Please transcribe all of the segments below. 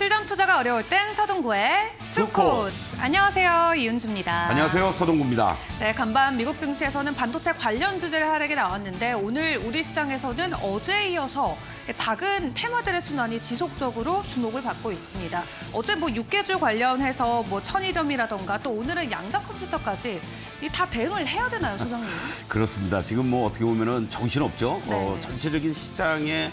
실전 투자가 어려울 땐 서동구의 투코스. 안녕하세요, 이은주입니다. 안녕하세요, 서동구입니다. 네, 간밤 미국 증시에서는 반도체 관련주들 하락이 나왔는데 오늘 우리 시장에서는 어제에 이어서 작은 테마들의 순환이 지속적으로 주목을 받고 있습니다. 어제 뭐 육계주 관련해서 뭐 천이렴이라던가 또 오늘은 양자 컴퓨터까지 이 다 대응을 해야 되나요, 소장님? 그렇습니다. 지금 뭐 어떻게 보면은 정신없죠. 네. 전체적인 시장에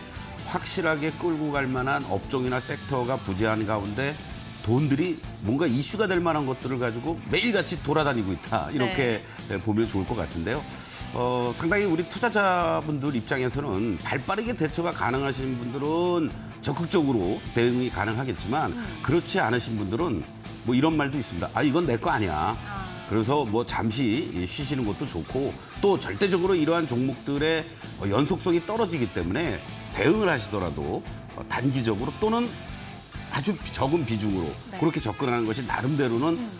확실하게 끌고 갈 만한 업종이나 섹터가 부재한 가운데 돈들이 뭔가 이슈가 될 만한 것들을 가지고 매일같이 돌아다니고 있다. 이렇게 보면 좋을 것 같은데요. 상당히 우리 투자자분들 입장에서는 발빠르게 대처가 가능하신 분들은 적극적으로 대응이 가능하겠지만 그렇지 않으신 분들은 뭐 이런 말도 있습니다. 아, 이건 내 거 아니야. 그래서 뭐 잠시 쉬시는 것도 좋고 또 절대적으로 이러한 종목들의 연속성이 떨어지기 때문에 대응을 하시더라도 단기적으로 또는 아주 적은 비중으로 그렇게 접근하는 것이 나름대로는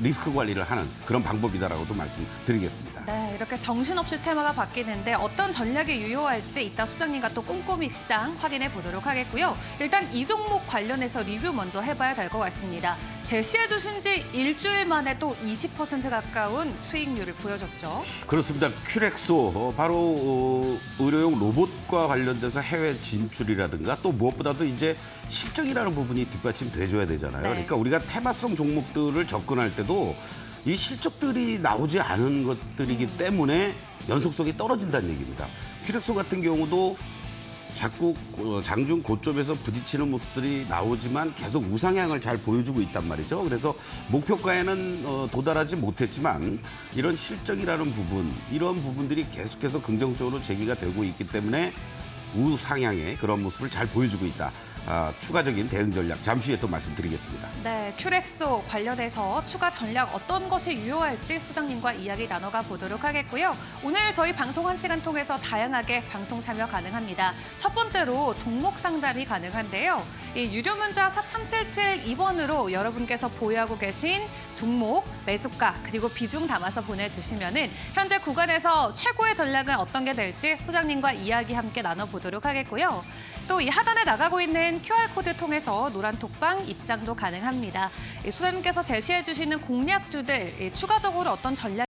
리스크 관리를 하는 그런 방법이다라고도 말씀드리겠습니다. 네, 이렇게 정신없이 테마가 바뀌는데 어떤 전략이 유효할지 이따 소장님과 또 꼼꼼히 시장 확인해 보도록 하겠고요. 일단 이 종목 관련해서 리뷰 먼저 해봐야 될 것 같습니다. 제시해 주신 지 일주일 만에 또 20% 가까운 수익률을 보여줬죠. 그렇습니다. 큐렉소 바로 의료용 로봇과 관련돼서 해외 진출이라든가 또 무엇보다도 이제 실적이라는 부분이 뒷받침돼줘야 되잖아요. 네. 그러니까 우리가 테마성 종목들을 접근할 때도 이 실적들이 나오지 않은 것들이기 때문에 연속성이 떨어진다는 얘기입니다. 큐렉소 같은 경우도 자꾸 장중 고점에서 부딪히는 모습들이 나오지만 계속 우상향을 잘 보여주고 있단 말이죠. 그래서 목표가에는 도달하지 못했지만 이런 실적이라는 부분, 이런 부분들이 계속해서 긍정적으로 제기가 되고 있기 때문에 우상향의 그런 모습을 잘 보여주고 있다. 추가적인 대응 전략 잠시 후에 또 말씀드리겠습니다. 네, 큐렉소 관련해서 추가 전략 어떤 것이 유효할지 소장님과 이야기 나눠가 보도록 하겠고요. 오늘 저희 방송 1시간 통해서 다양하게 방송 참여 가능합니다. 첫 번째로 종목 상담이 가능한데요. 이 유료 문자 샵 3772번으로 여러분께서 보유하고 계신 종목, 매수가, 그리고 비중 담아서 보내주시면은 현재 구간에서 최고의 전략은 어떤 게 될지 소장님과 이야기 함께 나눠보도록 하겠고요. 또 이 하단에 나가고 있는 QR코드 통해서 노란 톡방 입장도 가능합니다. 소장님께서 제시해 주시는 공략주들 추가적으로 어떤 전략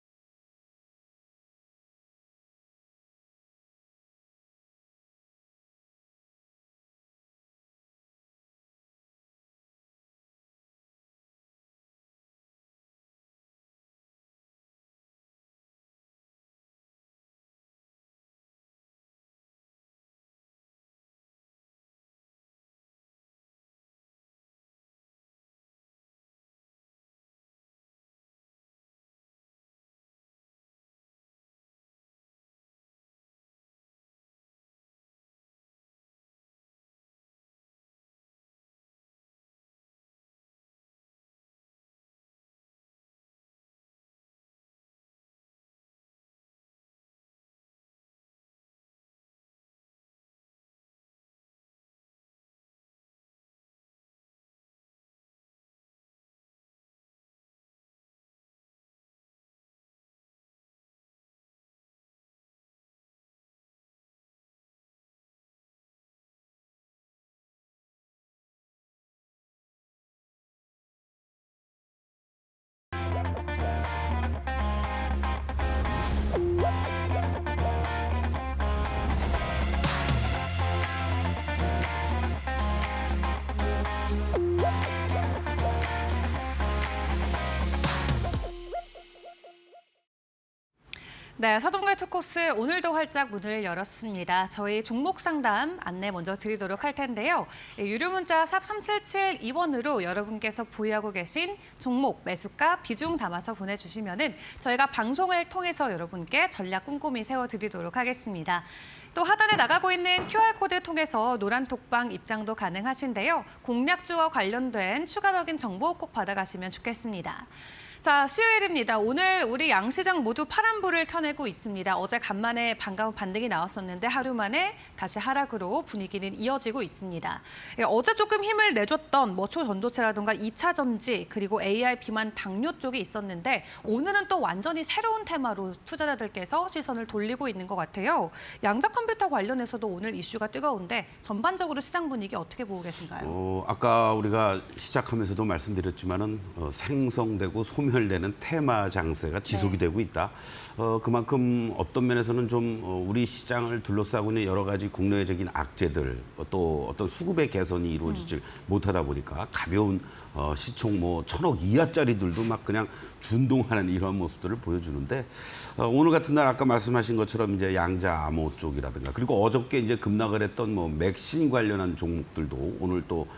네, 서동구의 투코스 오늘도 활짝 문을 열었습니다. 저희 종목 상담 안내 먼저 드리도록 할 텐데요. 유료 문자 샵 3772번으로 여러분께서 보유하고 계신 종목, 매수가, 비중 담아서 보내주시면은 저희가 방송을 통해서 여러분께 전략 꼼꼼히 세워드리도록 하겠습니다. 또 하단에 나가고 있는 QR코드 통해서 노란 톡방 입장도 가능하신데요. 공략주와 관련된 추가적인 정보 꼭 받아가시면 좋겠습니다. 자, 수요일입니다. 오늘 우리 양시장 모두 파란불을 켜내고 있습니다. 어제 간만에 반가운 반등이 나왔었는데 하루 만에 다시 하락으로 분위기는 이어지고 있습니다. 어제 조금 힘을 내줬던 초전도체라든가 2차 전지 그리고 AI 비만 당뇨 쪽이 있었는데 오늘은 또 완전히 새로운 테마로 투자자들께서 시선을 돌리고 있는 것 같아요. 양자 컴퓨터 관련해서도 오늘 이슈가 뜨거운데 전반적으로 시장 분위기 어떻게 보고 계신가요? 아까 우리가 시작하면서도 말씀드렸지만은 생성되고 소멸되는 테마 장세가 지속이 되고 있다. 그만큼 어떤 면에서는 좀 우리 시장을 둘러싸고 있는 여러 가지 국내적인 악재들 또 어떤 수급의 개선이 이루어지질 못하다 보니까 가벼운 시총 1,000억 이하짜리들도 막 그냥 준동하는 이런 모습들을 보여주는데 오늘 같은 날 아까 말씀하신 것처럼 이제 양자 암호 쪽이라든가 그리고 어저께 이제 급락을 했던 맥신 관련한 종목들도 오늘 또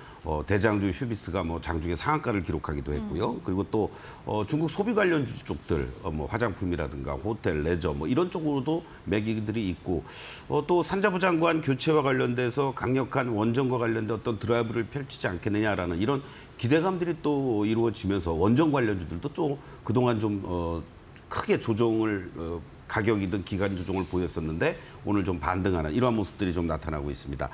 대장주 휴비스가 장중에 상한가를 기록하기도 했고요. 그리고 또 중국 소비 관련 쪽들 화장품이라든가 호텔, 레저 이런 쪽으로도 매기들이 있고 또 산자부 장관 교체와 관련돼서 강력한 원전과 관련된 어떤 드라이브를 펼치지 않겠느냐라는 이런 기대감들이 또 이루어지면서 원전 관련주들도 또 그동안 좀 크게 조정을 가격이든 기간 조정을 보였었는데 오늘 좀 반등하는 이러한 모습들이 좀 나타나고 있습니다.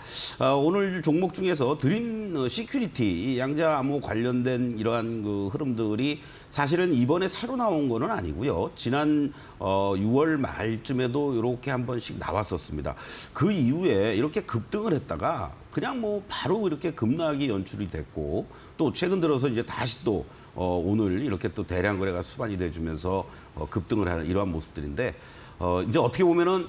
오늘 종목 중에서 드림 시큐리티, 이 양자 암호 관련된 이러한 그 흐름들이 사실은 이번에 새로 나온 거는 아니고요. 지난 6월 말쯤에도 이렇게 한 번씩 나왔었습니다. 그 이후에 이렇게 급등을 했다가 그냥 바로 이렇게 급락이 연출이 됐고 또 최근 들어서 이제 다시 또 오늘 이렇게 또 대량 거래가 수반이 돼주면서 급등을 하는 이러한 모습들인데 이제 어떻게 보면은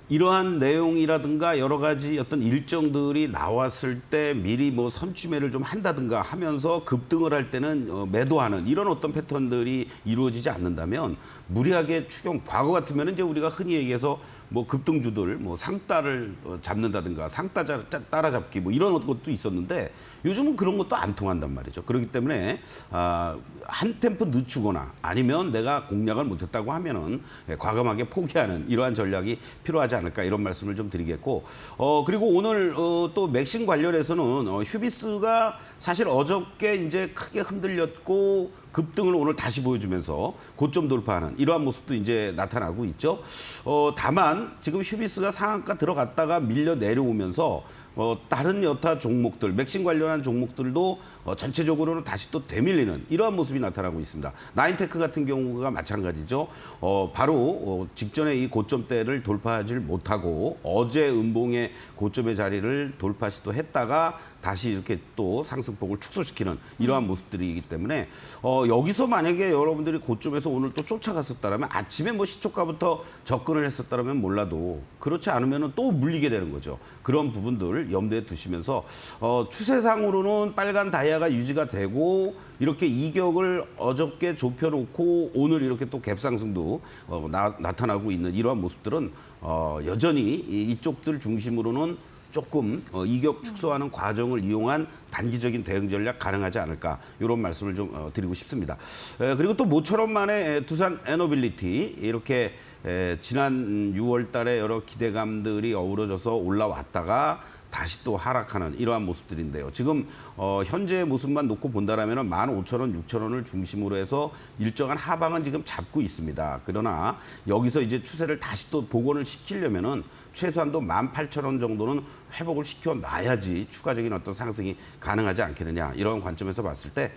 이러한 내용이라든가 여러 가지 어떤 일정들이 나왔을 때 미리 선취매를 좀 한다든가 하면서 급등을 할 때는 매도하는 이런 어떤 패턴들이 이루어지지 않는다면 무리하게 과거 같으면 이제 우리가 흔히 얘기해서 급등주들 상따를 잡는다든가 상따 따라잡기 이런 것도 있었는데 요즘은 그런 것도 안 통한단 말이죠. 그렇기 때문에 한 템포 늦추거나 아니면 내가 공략을 못했다고 하면은 과감하게 포기하는 이러한 전략이 필요하지 않을까 이런 말씀을 좀 드리겠고 그리고 오늘 또 맥신 관련해서는 휴비스가 사실 어저께 이제 크게 흔들렸고 급등을 오늘 다시 보여주면서 고점 돌파하는 이러한 모습도 이제 나타나고 있죠. 다만 지금 휴비스가 상한가 들어갔다가 밀려 내려오면서 다른 여타 종목들, 맥신 관련한 종목들도 전체적으로는 다시 또 되밀리는 이러한 모습이 나타나고 있습니다. 나인테크 같은 경우가 마찬가지죠. 바로 직전에 이 고점대를 돌파하지 못하고 어제 음봉의 고점의 자리를 돌파 시도했다가 다시 이렇게 또 상승폭을 축소시키는 이러한 모습들이기 때문에 여기서 만약에 여러분들이 고점에서 오늘 또 쫓아갔었다면 아침에 시초가부터 접근을 했었다면 몰라도 그렇지 않으면 또 물리게 되는 거죠. 그런 부분들 염두에 두시면서 추세상으로는 빨간 다이아가 유지가 되고 이렇게 이격을 어저께 좁혀놓고 오늘 이렇게 또 갭상승도 나타나고 있는 이러한 모습들은 여전히 이쪽들 중심으로는 조금 이격 축소하는 과정을 이용한 단기적인 대응 전략 가능하지 않을까 이런 말씀을 좀 드리고 싶습니다. 그리고 또 모처럼 만에 두산 에너빌리티 이렇게 지난 6월 달에 여러 기대감들이 어우러져서 올라왔다가 다시 또 하락하는 이러한 모습들인데요. 지금 현재의 모습만 놓고 본다라면 15,000원, 6,000원을 중심으로 해서 일정한 하방은 지금 잡고 있습니다. 그러나 여기서 이제 추세를 다시 또 복원을 시키려면은 최소한도 18,000원 정도는 회복을 시켜놔야지 추가적인 어떤 상승이 가능하지 않겠느냐 이런 관점에서 봤을 때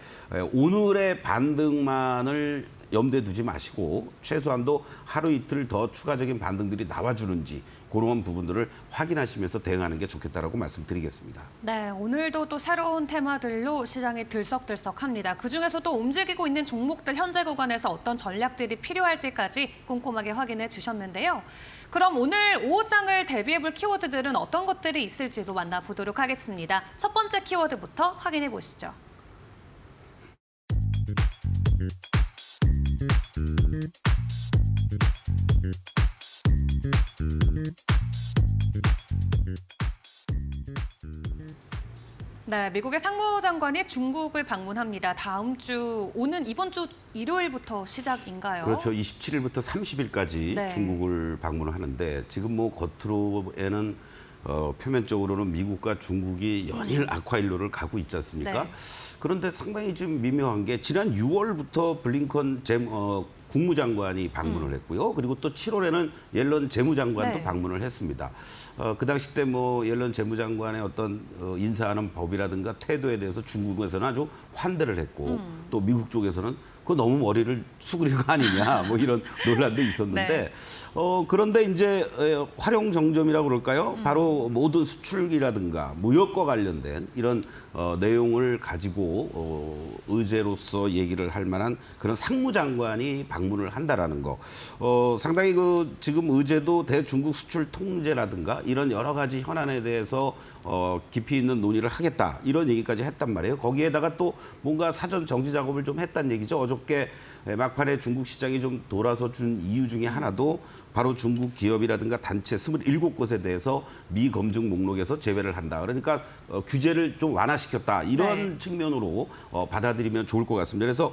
오늘의 반등만을 염두에 두지 마시고 최소한도 하루 이틀 더 추가적인 반등들이 나와주는지 그런 부분들을 확인하시면서 대응하는 게 좋겠다라고 말씀드리겠습니다. 네, 오늘도 또 새로운 테마들로 시장이 들썩들썩합니다. 그중에서도 움직이고 있는 종목들 현재 구간에서 어떤 전략들이 필요할지까지 꼼꼼하게 확인해 주셨는데요. 그럼 오늘 오후장을 대비해볼 키워드들은 어떤 것들이 있을지도 만나보도록 하겠습니다. 첫 번째 키워드부터 확인해 보시죠. 네, 미국의 상무장관이 중국을 방문합니다. 이번 주 일요일부터 시작인가요? 그렇죠. 27일부터 30일까지 네. 중국을 방문을 하는데 지금 겉으로에는 표면적으로는 미국과 중국이 연일 악화일로를 가고 있지 않습니까? 네. 그런데 상당히 좀 미묘한 게 지난 6월부터 블링컨 국무장관이 방문을 했고요. 그리고 또 7월에는 옐런 재무장관도 네. 방문을 했습니다. 그 당시 때 뭐 옐런 재무장관의 어떤 인사하는 법이라든가 태도에 대해서 중국에서는 아주 환대를 했고 또 미국 쪽에서는 그거 너무 머리를 숙이는 거 아니냐 뭐 이런 논란도 있었는데 네. 그런데 이제 활용 정점이라고 그럴까요? 바로 모든 수출이라든가 무역과 관련된 이런 내용을 가지고 의제로서 얘기를 할 만한 그런 상무장관이 방문을 한다라는 거. 상당히 그 지금 의제도 대중국 수출 통제라든가 이런 여러 가지 현안에 대해서 깊이 있는 논의를 하겠다 이런 얘기까지 했단 말이에요. 거기에다가 또 뭔가 사전 정지 작업을 좀 했다는 얘기죠. 어저께 막판에 중국 시장이 좀 돌아서 준 이유 중에 하나도 바로 중국 기업이라든가 단체 27곳에 대해서 미검증 목록에서 제외를 한다. 그러니까 규제를 좀 완화시켰다. 이런 네. 측면으로 받아들이면 좋을 것 같습니다. 그래서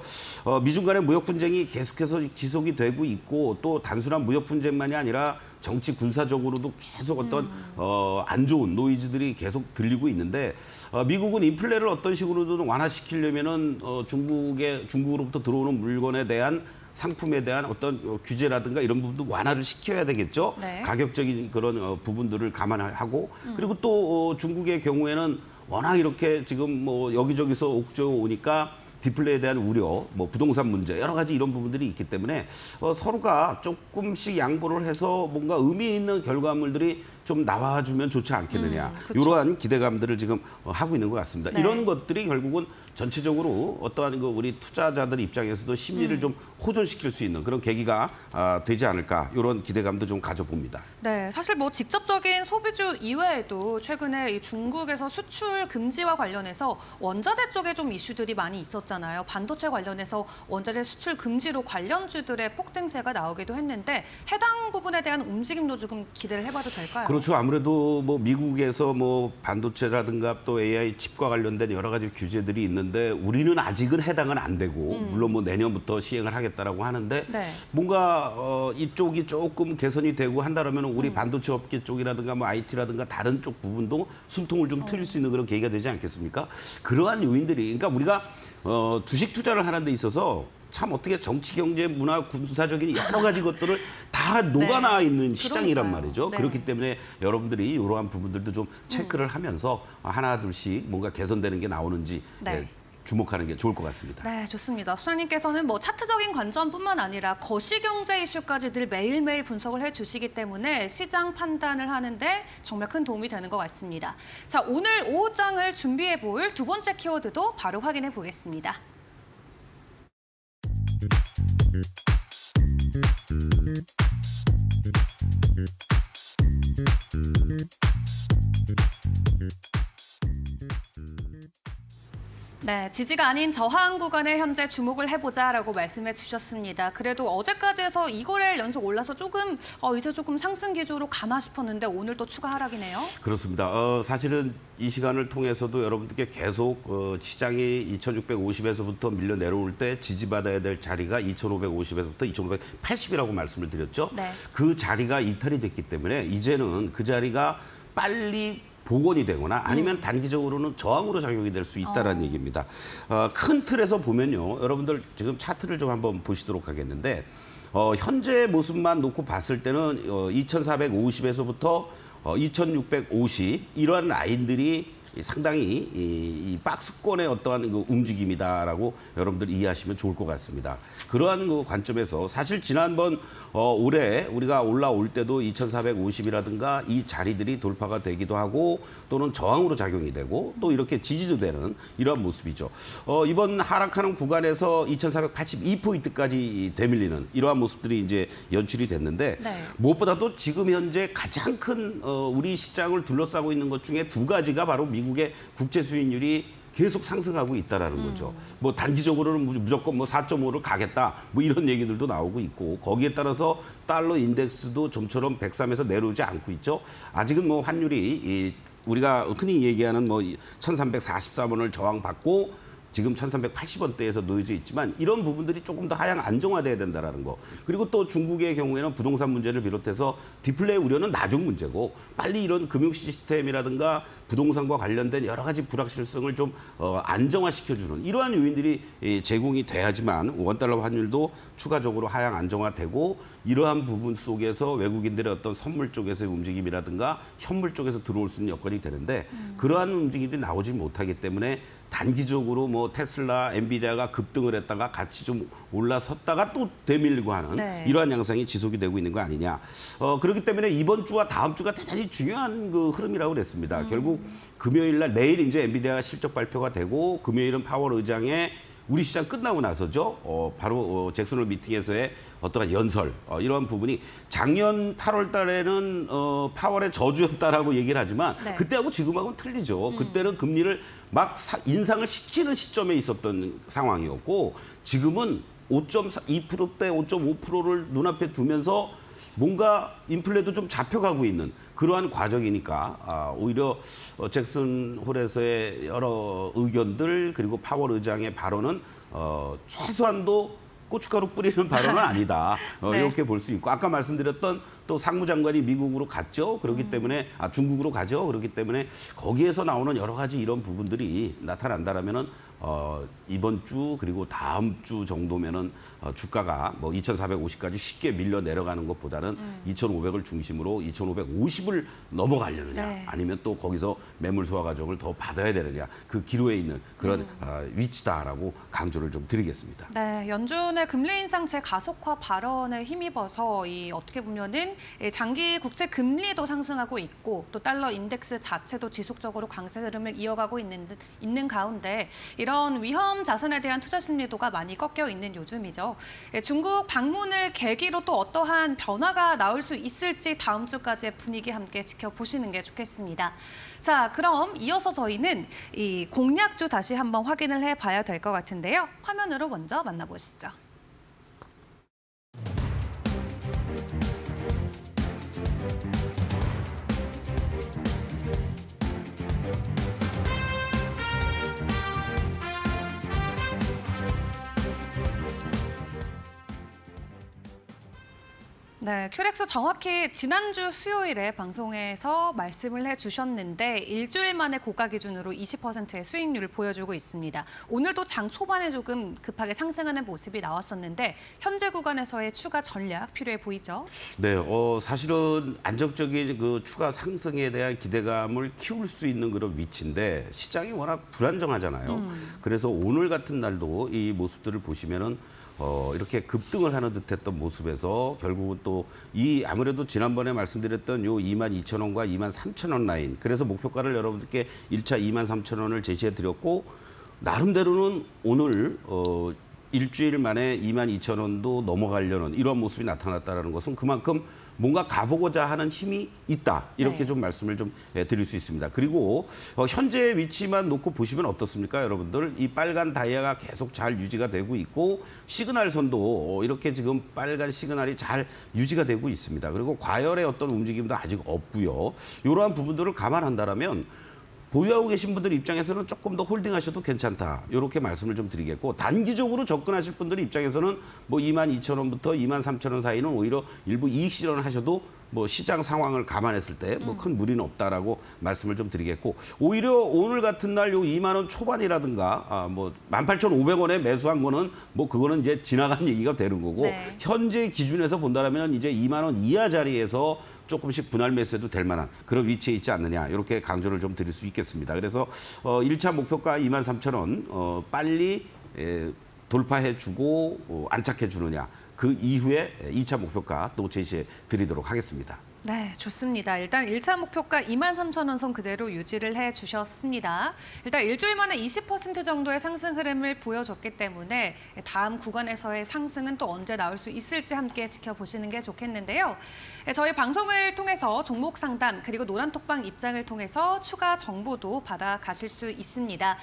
미중 간의 무역 분쟁이 계속해서 지속이 되고 있고 또 단순한 무역 분쟁만이 아니라 정치 군사적으로도 계속 어떤 안 좋은 노이즈들이 계속 들리고 있는데 미국은 인플레를 어떤 식으로든 완화시키려면은 중국으로부터 들어오는 물건에 대한 상품에 대한 어떤 규제라든가 이런 부분도 완화를 시켜야 되겠죠. 네. 가격적인 그런 부분들을 감안하고 그리고 또 중국의 경우에는 워낙 이렇게 지금 뭐 여기저기서 옥조 오니까 디플레이에 대한 우려, 뭐 부동산 문제 여러 가지 이런 부분들이 있기 때문에 서로가 조금씩 양보를 해서 뭔가 의미 있는 결과물들이 좀 나와주면 좋지 않겠느냐. 그쵸. 이러한 기대감들을 지금 하고 있는 것 같습니다. 네. 이런 것들이 결국은 전체적으로 어떠한 그 우리 투자자들 입장에서도 심리를 좀 호전시킬 수 있는 그런 계기가 되지 않을까 이런 기대감도 좀 가져봅니다. 네, 사실 뭐 직접적인 소비주 이외에도 최근에 이 중국에서 수출 금지와 관련해서 원자재 쪽에 좀 이슈들이 많이 있었잖아요. 반도체 관련해서 원자재 수출 금지로 관련주들의 폭등세가 나오기도 했는데 해당 부분에 대한 움직임도 조금 기대를 해봐도 될까요? 그렇죠. 아무래도 뭐 미국에서 뭐 반도체라든가 또 AI 칩과 관련된 여러 가지 규제들이 있는데 우리는 아직은 해당은 안 되고 물론 뭐 내년부터 시행을 하겠다라고 하는데 네. 뭔가 이쪽이 조금 개선이 되고 한다면 우리 반도체 업계 쪽이라든가 뭐 IT라든가 다른 쪽 부분도 숨통을 좀 트일 수 있는 그런 계기가 되지 않겠습니까? 그러한 요인들이 그러니까 우리가 주식 투자를 하는 데 있어서 참 어떻게 정치, 경제, 문화, 군사적인 여러 가지 것들을 다 녹아나 있는 시장이란 그러니까요. 말이죠. 네. 그렇기 때문에 여러분들이 이러한 부분들도 좀 체크를 하면서 하나 둘씩 뭔가 개선되는 게 나오는지 네. 주목하는 게 좋을 것 같습니다. 네, 좋습니다. 소장님께서는 뭐 차트적인 관점뿐만 아니라 거시경제 이슈까지 늘 매일매일 분석을 해주시기 때문에 시장 판단을 하는데 정말 큰 도움이 되는 것 같습니다. 자, 오늘 오후장을 준비해볼 두 번째 키워드도 바로 확인해 보겠습니다. 네, 지지가 아닌 저하한 구간에 현재 주목을 해보자라고 말씀해 주셨습니다. 그래도 어제까지 해서 2거래일 연속 올라서 조금 이제 조금 상승 기조로 가나 싶었는데 오늘 또 추가 하락이네요. 그렇습니다. 사실은 이 시간을 통해서도 여러분들께 계속 시장이 2,650에서부터 밀려 내려올 때 지지받아야 될 자리가 2,550에서부터 2,580이라고 말씀을 드렸죠. 네. 그 자리가 이탈이 됐기 때문에 이제는 그 자리가 빨리 복원이 되거나 아니면 단기적으로는 저항으로 작용이 될 수 있다는 얘기입니다. 큰 틀에서 보면요. 여러분들 지금 차트를 좀 한번 보시도록 하겠는데 현재 모습만 놓고 봤을 때는 2,450에서부터 2,650 이러한 라인들이 상당히 이 박스권의 어떠한 그 움직임이다라고 여러분들 이해하시면 좋을 것 같습니다. 그러한 그 관점에서 사실 지난번 올해 우리가 올라올 때도 2,450이라든가 이 자리들이 돌파가 되기도 하고 또는 저항으로 작용이 되고 또 이렇게 지지도 되는 이러한 모습이죠. 이번 하락하는 구간에서 2,482포인트까지 되밀리는 이러한 모습들이 이제 연출이 됐는데 네. 무엇보다도 지금 현재 가장 큰 우리 시장을 둘러싸고 있는 것 중에 두 가지가 바로 미국의 국채 수익률이 계속 상승하고 있다라는 거죠. 뭐 단기적으로는 무조건 뭐 4.5를 가겠다. 뭐 이런 얘기들도 나오고 있고 거기에 따라서 달러 인덱스도 좀처럼 103에서 내려오지 않고 있죠. 아직은 뭐 환율이 우리가 흔히 얘기하는 뭐 1,343원을 저항받고 지금 1,380원대에서 놓여져 있지만 이런 부분들이 조금 더 하향 안정화돼야 된다라는 거. 그리고 또 중국의 경우에는 부동산 문제를 비롯해서 디플레이 우려는 나중 문제고 빨리 이런 금융 시스템이라든가 부동산과 관련된 여러 가지 불확실성을 좀 안정화시켜주는 이러한 요인들이 제공이 돼야지만 원달러 환율도 추가적으로 하향 안정화되고 이러한 부분 속에서 외국인들의 어떤 선물 쪽에서의 움직임이라든가 현물 쪽에서 들어올 수 있는 여건이 되는데 그러한 움직임이 나오지 못하기 때문에 단기적으로 뭐 테슬라, 엔비디아가 급등을 했다가 같이 좀 올라섰다가 또 되밀리고 하는 네. 이러한 양상이 지속이 되고 있는 거 아니냐. 그렇기 때문에 이번 주와 다음 주가 대단히 중요한 그 흐름이라고 그랬습니다. 결국 금요일 날 내일 이제 엔비디아가 실적 발표가 되고 금요일은 파월 의장의 우리 시장 끝나고 나서죠. 바로 잭슨홀 미팅에서의 어떠한 연설 이러한 부분이 작년 8월 달에는 파월의 저주였다라고 얘기를 하지만 네. 그때하고 지금하고는 틀리죠. 그때는 금리를 막 인상을 시키는 시점에 있었던 상황이었고 지금은 5.2%대 5.5%를 눈앞에 두면서 뭔가 인플레도 좀 잡혀가고 있는 그러한 과정이니까 오히려 잭슨 홀에서의 여러 의견들 그리고 파월 의장의 발언은 최소한도 고춧가루 뿌리는 발언은 아니다. 네. 이렇게 볼 수 있고 아까 말씀드렸던 또 상무장관이 미국으로 갔죠. 그렇기 때문에 중국으로 가죠. 그렇기 때문에 거기에서 나오는 여러 가지 이런 부분들이 나타난다라면은 이번 주 그리고 다음 주 정도면은 주가가 뭐 2,450까지 쉽게 밀려 내려가는 것보다는 2,500을 중심으로 2,550을 넘어가려느냐 네. 아니면 또 거기서 매물 소화 과정을 더 받아야 되느냐 그 기로에 있는 그런 위치다라고 강조를 좀 드리겠습니다. 네, 연준의 금리 인상 재가속화 발언에 힘입어서 어떻게 보면은 장기 국채 금리도 상승하고 있고 또 달러 인덱스 자체도 지속적으로 강세 흐름을 이어가고 있는 가운데 이런 위험 자산에 대한 투자 심리도가 많이 꺾여 있는 요즘이죠. 중국 방문을 계기로 또 어떠한 변화가 나올 수 있을지 다음 주까지의 분위기 함께 지켜보시는 게 좋겠습니다. 자, 그럼 이어서 저희는 이 공략주 다시 한번 확인을 해봐야 될 것 같은데요. 화면으로 먼저 만나보시죠. 네, 큐렉스 정확히 지난주 수요일에 방송에서 말씀을 해주셨는데 일주일 만에 고가 기준으로 20%의 수익률을 보여주고 있습니다. 오늘도 장 초반에 조금 급하게 상승하는 모습이 나왔었는데 현재 구간에서의 추가 전략 필요해 보이죠? 네, 사실은 안정적인 그 추가 상승에 대한 기대감을 키울 수 있는 그런 위치인데 시장이 워낙 불안정하잖아요. 그래서 오늘 같은 날도 이 모습들을 보시면은 이렇게 급등을 하는 듯했던 모습에서 결국은 또 아무래도 지난번에 말씀드렸던 요 22,000원과 23,000원 라인 그래서 목표가를 여러분들께 1차 23,000원을 제시해 드렸고 나름대로는 오늘 일주일 만에 22,000원도 넘어가려는 이런 모습이 나타났다는 것은 그만큼 뭔가 가보고자 하는 힘이 있다. 이렇게 네. 좀 말씀을 좀 드릴 수 있습니다. 그리고 현재 위치만 놓고 보시면 어떻습니까, 여러분들? 이 빨간 다이아가 계속 잘 유지가 되고 있고 시그널 선도 이렇게 지금 빨간 시그널이 잘 유지가 되고 있습니다. 그리고 과열의 어떤 움직임도 아직 없고요. 이러한 부분들을 감안한다라면 보유하고 계신 분들 입장에서는 조금 더 홀딩하셔도 괜찮다. 이렇게 말씀을 좀 드리겠고 단기적으로 접근하실 분들 입장에서는 뭐 22,000원부터 23,000원 사이는 오히려 일부 이익 실현을 하셔도 뭐 시장 상황을 감안했을 때 뭐 큰 무리는 없다라고 말씀을 좀 드리겠고 오히려 오늘 같은 날 요 2만 원 초반이라든가 뭐 18,500원에 매수한 거는 뭐 그거는 이제 지나간 얘기가 되는 거고 네. 현재 기준에서 본다라면 이제 2만 원 이하 자리에서 조금씩 분할 매수해도 될 만한 그런 위치에 있지 않느냐 이렇게 강조를 좀 드릴 수 있겠습니다. 그래서 1차 목표가 23,000원 빨리 돌파해주고 안착해주느냐 그 이후에 2차 목표가 또 제시해 드리도록 하겠습니다. 네, 좋습니다. 일단 1차 목표가 23,000원 선 그대로 유지를 해주셨습니다. 일단 일주일 만에 20% 정도의 상승 흐름을 보여줬기 때문에 다음 구간에서의 상승은 또 언제 나올 수 있을지 함께 지켜보시는 게 좋겠는데요. 저희 방송을 통해서 종목 상담 그리고 노란톡방 입장을 통해서 추가 정보도 받아가실 수 있습니다.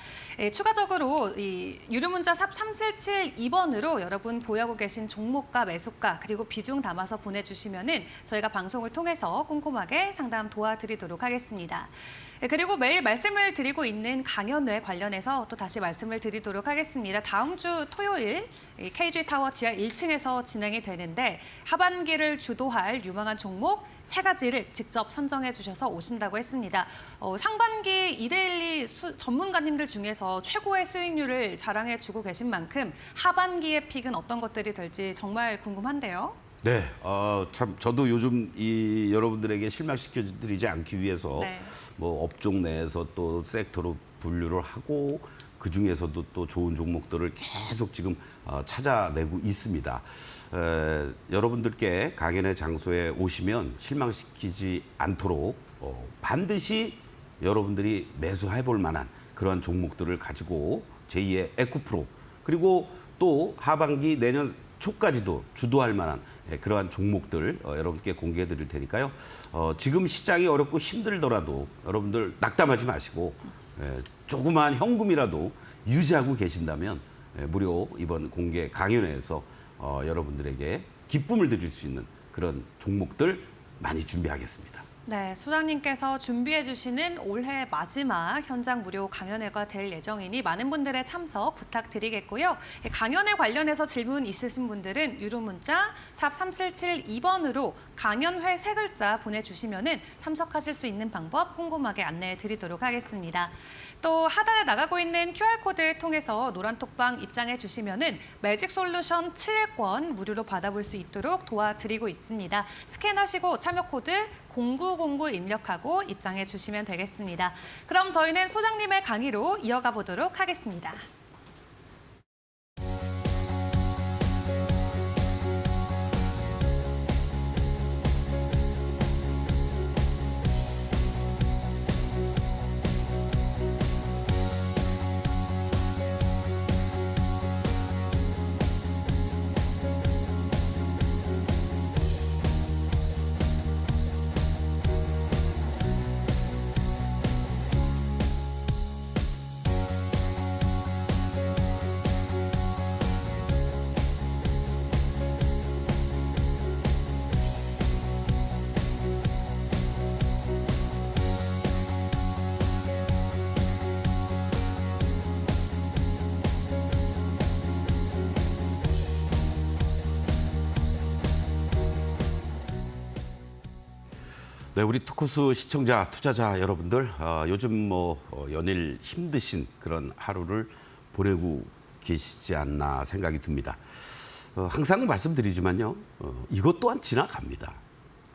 추가적으로 이 유료 문자 샵 3772번으로 여러분 보유하고 계신 종목과 매수가 그리고 비중 담아서 보내주시면은 저희가 방송을 통해서 꼼꼼하게 상담 도와드리도록 하겠습니다. 네, 그리고 매일 말씀을 드리고 있는 강연회 관련해서 또 다시 말씀을 드리도록 하겠습니다. 다음 주 토요일 이 KG타워 지하 1층에서 진행이 되는데 하반기를 주도할 유망한 종목 3가지를 직접 선정해 주셔서 오신다고 했습니다. 상반기 이데일리 전문가님들 중에서 최고의 수익률을 자랑해 주고 계신 만큼 하반기의 픽은 어떤 것들이 될지 정말 궁금한데요. 네, 참 저도 요즘 이 여러분들에게 실망시켜드리지 않기 위해서 네. 뭐 업종 내에서 또 섹터로 분류를 하고 그 중에서도 또 좋은 종목들을 계속 지금 찾아내고 있습니다. 여러분들께 강연의 장소에 오시면 실망시키지 않도록 반드시 여러분들이 매수해볼 만한 그러한 종목들을 가지고 제2의 에코프로 그리고 또 하반기 내년 초까지도 주도할 만한 그러한 종목들 여러분께 공개해 드릴 테니까요. 지금 시장이 어렵고 힘들더라도 여러분들 낙담하지 마시고 조그마한 현금이라도 유지하고 계신다면 무료 이번 공개 강연회에서 여러분들에게 기쁨을 드릴 수 있는 그런 종목들 많이 준비하겠습니다. 네, 소장님께서 준비해 주시는 올해 마지막 현장 무료 강연회가 될 예정이니 많은 분들의 참석 부탁드리겠고요. 강연회 관련해서 질문 있으신 분들은 유료 문자 샵 3772번으로 강연회 3글자 보내주시면 참석하실 수 있는 방법 꼼꼼하게 안내해 드리도록 하겠습니다. 또 하단에 나가고 있는 QR코드 통해서 노란톡방 입장해 주시면 매직솔루션 7일권 무료로 받아볼 수 있도록 도와드리고 있습니다. 스캔하시고 참여 코드 0909 입력하고 입장해 주시면 되겠습니다. 그럼 저희는 소장님의 강의로 이어가 보도록 하겠습니다. 네, 우리 투코스 시청자, 투자자 여러분들, 요즘 연일 힘드신 그런 하루를 보내고 계시지 않나 생각이 듭니다. 항상 말씀드리지만요, 이것 또한 지나갑니다.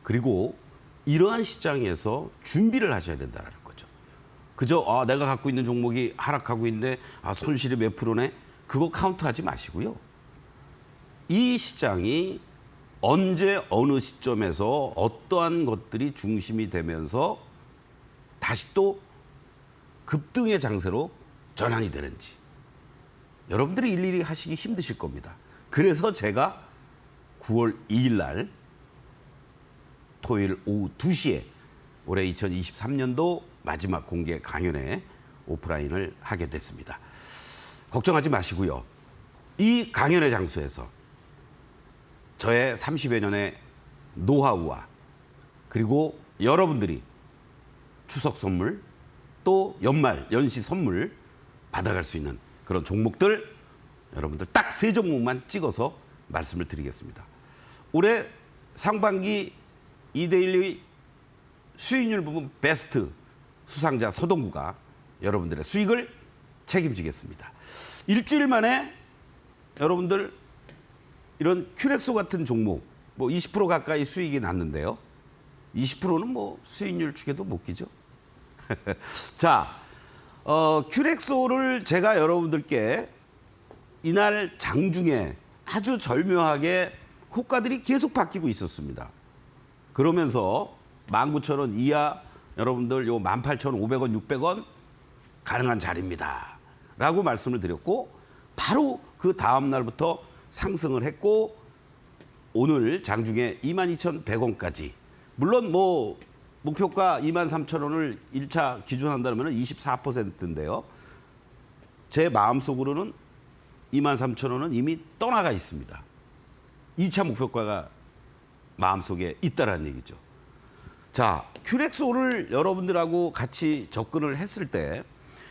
그리고 이러한 시장에서 준비를 하셔야 된다는 거죠. 그저 내가 갖고 있는 종목이 하락하고 있는데 손실이 몇 프로네? 그거 카운트하지 마시고요. 이 시장이 언제 어느 시점에서 어떠한 것들이 중심이 되면서 다시 또 급등의 장세로 전환이 되는지 여러분들이 일일이 하시기 힘드실 겁니다. 그래서 제가 9월 2일 날 토요일 오후 2시에 올해 2023년도 마지막 공개 강연회 오프라인을 하게 됐습니다. 걱정하지 마시고요. 이 강연회 장소에서 저의 30여 년의 노하우와 그리고 여러분들이 추석 선물 또 연말 연시 선물 받아갈 수 있는 그런 종목들 여러분들 딱 3종목만 찍어서 말씀을 드리겠습니다. 올해 상반기 이데일리 수익률 부분 베스트 수상자 서동구가 여러분들의 수익을 책임지겠습니다. 일주일 만에 여러분들 이런 큐렉소 같은 종목 뭐 20% 가까이 수익이 났는데요. 20%는 뭐 수익률 축에도 못 끼죠. 자, 큐렉소를 제가 여러분들께 이날 장중에 아주 절묘하게 호가들이 계속 바뀌고 있었습니다. 그러면서 19,000원 이하 여러분들 요 18,500원, 600원 가능한 자리입니다. 라고 말씀을 드렸고 바로 그 다음 날부터 상승을 했고 오늘 장중에 22,100원까지 물론 뭐 목표가 23,000원을 1차 기준한다면 24%인데요. 제 마음속으로는 23,000원은 이미 떠나가 있습니다. 2차 목표가가 마음속에 있다라는 얘기죠. 자, 큐렉소를 여러분들하고 같이 접근을 했을 때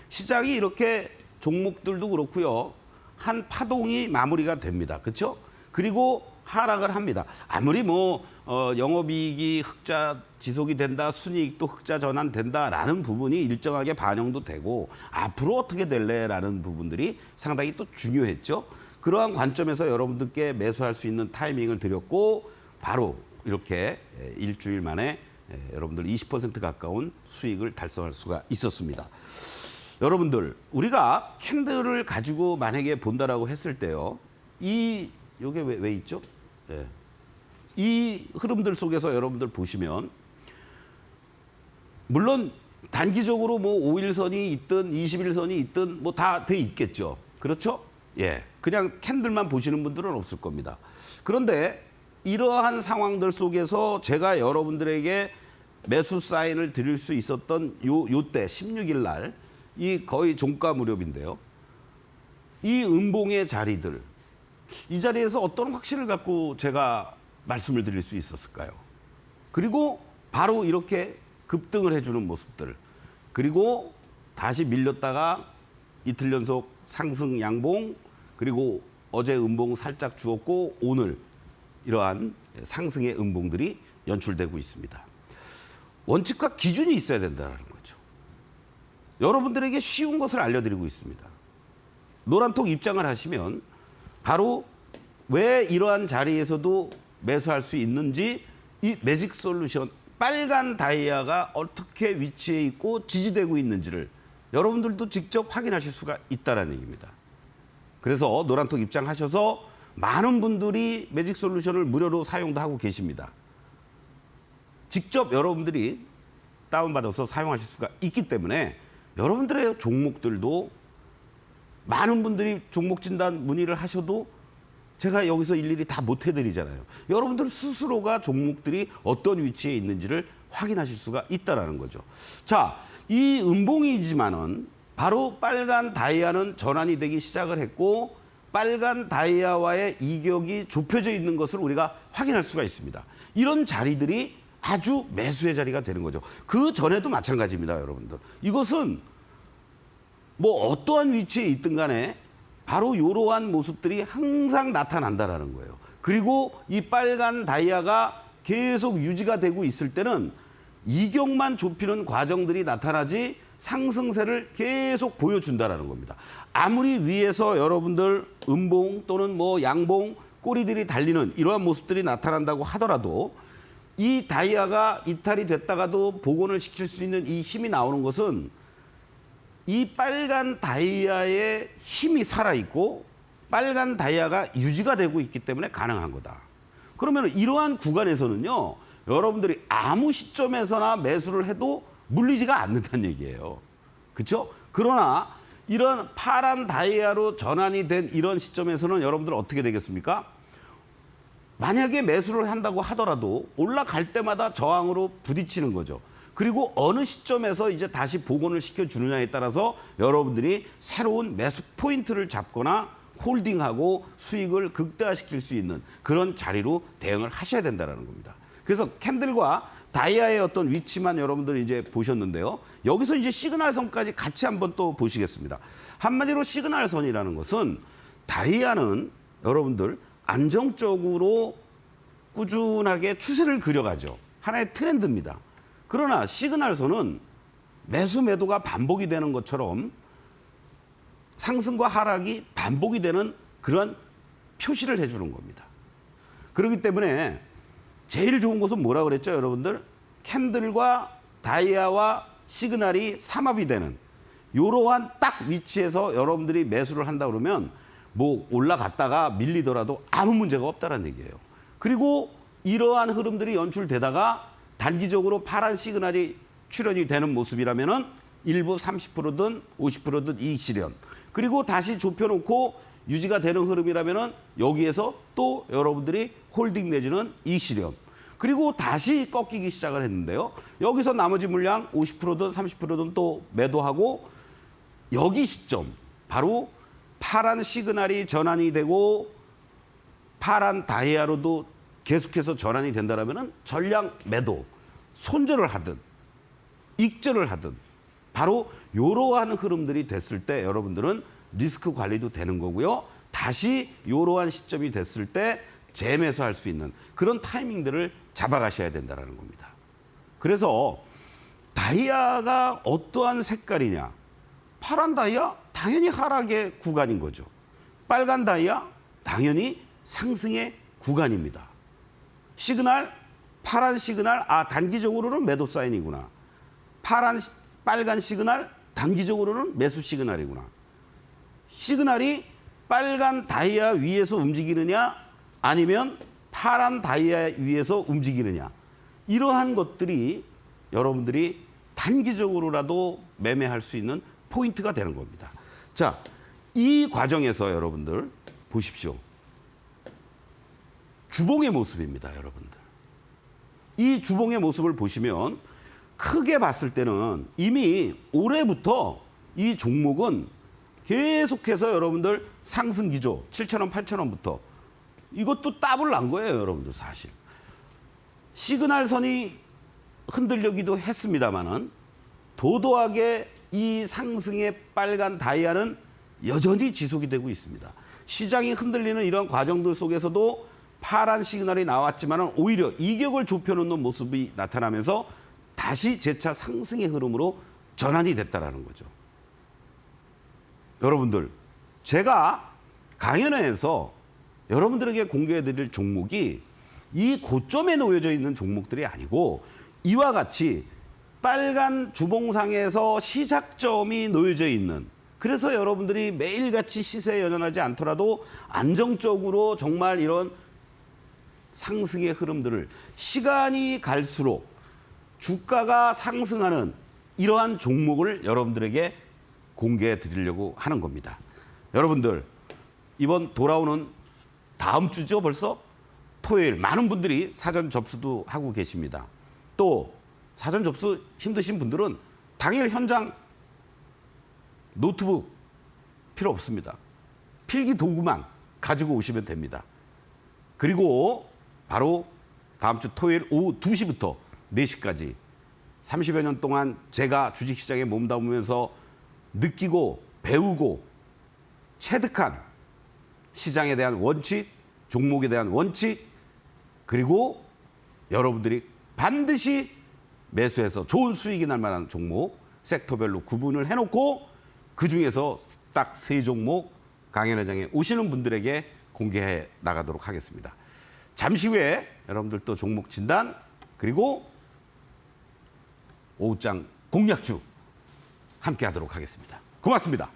시장이 이렇게 종목들도 그렇고요. 한 파동이 마무리가 됩니다. 그렇죠? 그리고 하락을 합니다. 아무리 뭐 영업이익이 흑자 지속이 된다, 순이익도 흑자 전환된다라는 부분이 일정하게 반영도 되고 앞으로 어떻게 될래라는 부분들이 상당히 또 중요했죠. 그러한 관점에서 여러분들께 매수할 수 있는 타이밍을 드렸고 바로 이렇게 일주일 만에 여러분들 20% 가까운 수익을 달성할 수가 있었습니다. 여러분들 우리가 캔들을 가지고 만약에 본다라고 했을 때요. 이게 왜 있죠? 예. 이 흐름들 속에서 여러분들 보시면 물론 단기적으로 뭐 5일선이 있든 20일선이 있든 뭐 다 돼 있겠죠. 그렇죠? 예. 그냥 캔들만 보시는 분들은 없을 겁니다. 그런데 이러한 상황들 속에서 제가 여러분들에게 매수 사인을 드릴 수 있었던 요때 16일 날 이 거의 종가 무렵인데요. 이 음봉의 자리들 이 자리에서 어떤 확신을 갖고 제가 말씀을 드릴 수 있었을까요? 그리고 바로 이렇게 급등을 해주는 모습들 그리고 다시 밀렸다가 이틀 연속 상승 양봉 그리고 어제 음봉 살짝 주었고 오늘 이러한 상승의 음봉들이 연출되고 있습니다. 원칙과 기준이 있어야 된다는 거죠. 여러분들에게 쉬운 것을 알려드리고 있습니다. 노란통 입장을 하시면 바로 왜 이러한 자리에서도 매수할 수 있는지 이 매직 솔루션 빨간 다이아가 어떻게 위치해 있고 지지되고 있는지를 여러분들도 직접 확인하실 수가 있다는 얘기입니다. 그래서 노란통 입장하셔서 많은 분들이 매직 솔루션을 무료로 사용도 하고 계십니다. 직접 여러분들이 다운받아서 사용하실 수가 있기 때문에 여러분들의 종목들도 많은 분들이 종목 진단 문의를 하셔도 제가 여기서 일일이 다 못 해드리잖아요. 여러분들 스스로가 종목들이 어떤 위치에 있는지를 확인하실 수가 있다는 거죠. 자, 이 음봉이지만은 바로 빨간 다이아는 전환이 되기 시작을 했고 빨간 다이아와의 이격이 좁혀져 있는 것을 우리가 확인할 수가 있습니다. 이런 자리들이 아주 매수의 자리가 되는 거죠. 그 전에도 마찬가지입니다, 여러분들. 이것은 뭐 어떠한 위치에 있든 간에 바로 이러한 모습들이 항상 나타난다라는 거예요. 그리고 이 빨간 다이아가 계속 유지가 되고 있을 때는 이격만 좁히는 과정들이 나타나지 상승세를 계속 보여준다라는 겁니다. 아무리 위에서 여러분들 음봉 또는 뭐 양봉 꼬리들이 달리는 이러한 모습들이 나타난다고 하더라도 이 다이아가 이탈이 됐다가도 복원을 시킬 수 있는 이 힘이 나오는 것은 이 빨간 다이아의 힘이 살아있고 빨간 다이아가 유지가 되고 있기 때문에 가능한 거다. 그러면 이러한 구간에서는요. 여러분들이 아무 시점에서나 매수를 해도 물리지가 않는다는 얘기예요. 그렇죠? 그러나 이런 파란 다이아로 전환이 된 이런 시점에서는 여러분들 어떻게 되겠습니까? 만약에 매수를 한다고 하더라도 올라갈 때마다 저항으로 부딪히는 거죠. 그리고 어느 시점에서 이제 다시 복원을 시켜주느냐에 따라서 여러분들이 새로운 매수 포인트를 잡거나 홀딩하고 수익을 극대화시킬 수 있는 그런 자리로 대응을 하셔야 된다는 겁니다. 그래서 캔들과 다이아의 어떤 위치만 여러분들이 이제 보셨는데요. 여기서 이제 시그널선까지 같이 한번 또 보시겠습니다. 한마디로 시그널선이라는 것은 다이아는 여러분들 안정적으로 꾸준하게 추세를 그려가죠. 하나의 트렌드입니다. 그러나 시그널선은 매수 매도가 반복이 되는 것처럼 상승과 하락이 반복이 되는 그런 표시를 해주는 겁니다. 그렇기 때문에 제일 좋은 것은 뭐라 그랬죠, 여러분들? 캔들과 다이아와 시그널이 삼합이 되는 이러한 딱 위치에서 여러분들이 매수를 한다 그러면 뭐 올라갔다가 밀리더라도 아무 문제가 없다는 얘기예요. 그리고 이러한 흐름들이 연출되다가 단기적으로 파란 시그널이 출현이 되는 모습이라면은 일부 30%든 50%든 이익 실현. 그리고 다시 좁혀놓고 유지가 되는 흐름이라면은 여기에서 또 여러분들이 홀딩 내지는 이익 실현. 그리고 다시 꺾이기 시작을 했는데요. 여기서 나머지 물량 50%든 30%든 또 매도하고 여기 시점 바로 파란 시그널이 전환이 되고 파란 다이아로도 계속해서 전환이 된다라면은 전량 매도. 손절을 하든 익절을 하든 바로 이러한 흐름들이 됐을 때 여러분들은 리스크 관리도 되는 거고요. 다시 이러한 시점이 됐을 때 재매수할 수 있는 그런 타이밍들을 잡아가셔야 된다는 겁니다. 그래서 다이아가 어떠한 색깔이냐. 파란 다이아? 당연히 하락의 구간인 거죠. 빨간 다이아? 당연히 상승의 구간입니다. 시그널? 파란 시그널? 단기적으로는 매도 사인이구나. 빨간 시그널? 단기적으로는 매수 시그널이구나. 시그널이 빨간 다이아 위에서 움직이느냐 아니면 파란 다이아 위에서 움직이느냐. 이러한 것들이 여러분들이 단기적으로라도 매매할 수 있는 포인트가 되는 겁니다. 자, 이 과정에서 여러분들 보십시오. 주봉의 모습입니다, 여러분들. 이 주봉의 모습을 보시면 크게 봤을 때는 이미 올해부터 이 종목은 계속해서 여러분들 상승 기조 7,000원, 8,000원부터 이것도 더블 난 거예요, 여러분들 사실. 시그널선이 흔들려기도 했습니다만은 도도하게 이 상승의 빨간 다이아는 여전히 지속이 되고 있습니다. 시장이 흔들리는 이런 과정들 속에서도 파란 시그널이 나왔지만 오히려 이격을 좁혀놓는 모습이 나타나면서 다시 재차 상승의 흐름으로 전환이 됐다는 거죠. 여러분들, 제가 강연회에서 여러분들에게 공개해드릴 종목이 이 고점에 놓여져 있는 종목들이 아니고 이와 같이 빨간 주봉상에서 시작점이 놓여져 있는, 그래서 여러분들이 매일같이 시세에 연연하지 않더라도 안정적으로 정말 이런 상승의 흐름들을 시간이 갈수록 주가가 상승하는 이러한 종목을 여러분들에게 공개해 드리려고 하는 겁니다. 여러분들, 이번 돌아오는 다음 주죠, 벌써? 토요일 많은 분들이 사전 접수도 하고 계십니다. 또 사전 접수 힘드신 분들은 당일 현장 노트북 필요 없습니다. 필기 도구만 가지고 오시면 됩니다. 그리고 바로 다음 주 토요일 오후 2시부터 4시까지 30여 년 동안 제가 주식시장에 몸담으면서 느끼고 배우고 체득한 시장에 대한 원칙, 종목에 대한 원칙, 그리고 여러분들이 반드시 매수해서 좋은 수익이 날 만한 종목 섹터별로 구분을 해놓고 그중에서 딱 3종목 강연회장에 오시는 분들에게 공개해 나가도록 하겠습니다. 잠시 후에 여러분들 또 종목 진단 그리고 오후장 공략주 함께 하도록 하겠습니다. 고맙습니다.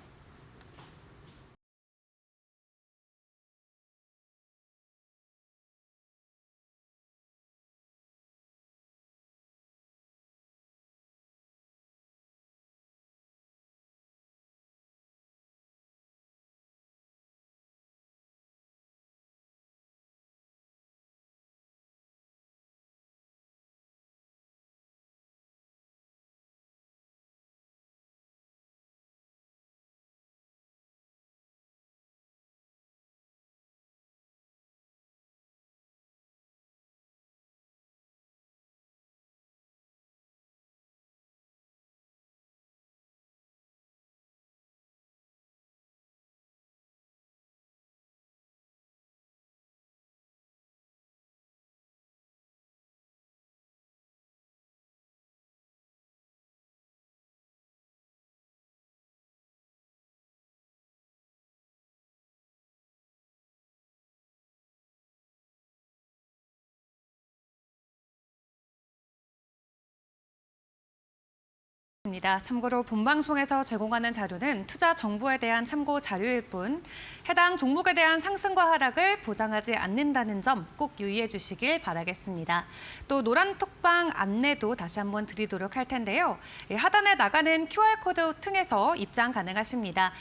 참고로 본방송에서 제공하는 자료는 투자 정보에 대한 참고 자료일 뿐 해당 종목에 대한 상승과 하락을 보장하지 않는다는 점 꼭 유의해 주시길 바라겠습니다. 또 노란 톡방 안내도 다시 한번 드리도록 할 텐데요. 하단에 나가는 QR코드 통해서 입장 가능하십니다.